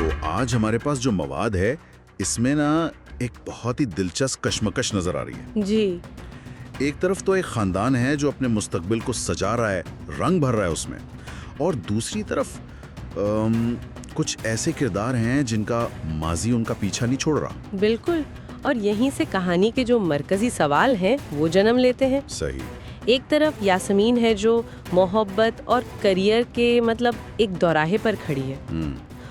तो आज हमारे पास जो मवाद है इसमें ना एक बहुत ही दिलचस्प कशमकश नजर आ रही है। जी। एक तरफ तो एक खानदान है जो अपने मुस्तकबिल को सजा रहा है, रंग भर रहा है उसमें, और दूसरी तरफ कुछ ऐसे किरदार हैं जिनका माजी उनका पीछा नहीं छोड़ रहा। बिल्कुल, और यहीं से कहानी के जो मरकजी सवाल हैं वो जन्म लेते हैं। सही। एक तरफ यास्मीन है जो मोहब्बत और करियर के एक दौराहे पर खड़ी है,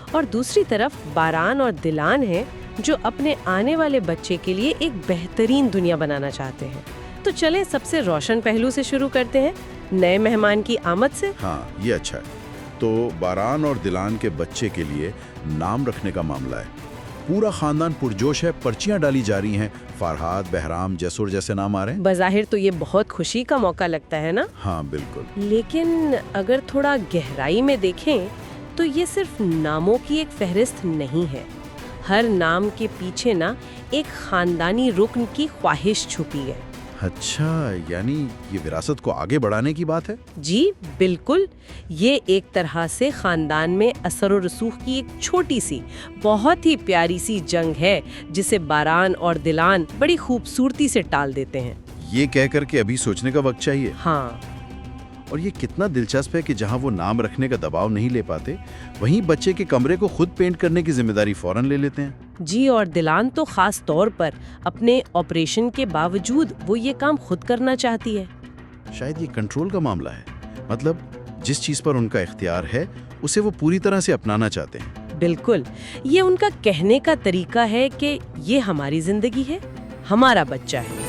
और दूसरी तरफ बारान और दिलान है जो अपने आने वाले बच्चे के लिए एक बेहतरीन दुनिया बनाना चाहते हैं। तो चलें सबसे रोशन पहलू से शुरू करते हैं, नए मेहमान की आमद से। हाँ, ये अच्छा है। तो बारान और दिलान के बच्चे के लिए नाम रखने का मामला है। पूरा खानदान पुरजोश है, पर्चियां डाली जा रही हैं, फरहाद, बहराम, जैसुर जैसे नाम आ रहे हैं। बज़ाहिर तो ये बहुत खुशी का मौका लगता है ना? हाँ बिल्कुल। लेकिन अगर थोड़ा गहराई में देखें तो ये सिर्फ नामों की एक फहरिस्त नहीं है। हर नाम के पीछे ना एक खानदानी रुकन की ख्वाहिश छुपी है। अच्छा, यानी ये विरासत को आगे बढ़ाने की बात है। जी बिल्कुल, ये एक तरह से खानदान में असर और रसूख की एक छोटी सी बहुत ही प्यारी सी जंग है, जिसे बारान और दिलान बड़ी खूबसूरती से टाल देते हैं। ये कह कर के अभी सोचने का वक्त चाहिए। हाँ, और ये कितना दिलचस्प है कि जहाँ वो नाम रखने का दबाव नहीं ले पाते, वहीं बच्चे के कमरे को खुद पेंट करने की जिम्मेदारी फौरन ले लेते हैं। जी, और दिलान तो खास तौर पर अपने ऑपरेशन के बावजूद वो ये काम खुद करना चाहती है। शायद ये कंट्रोल का मामला है, मतलब जिस चीज पर उनका इख्तियार है उसे वो पूरी तरह से अपनाना चाहते हैं। बिल्कुल, ये उनका कहने का तरीका है कि ये हमारी जिंदगी है, हमारा बच्चा है।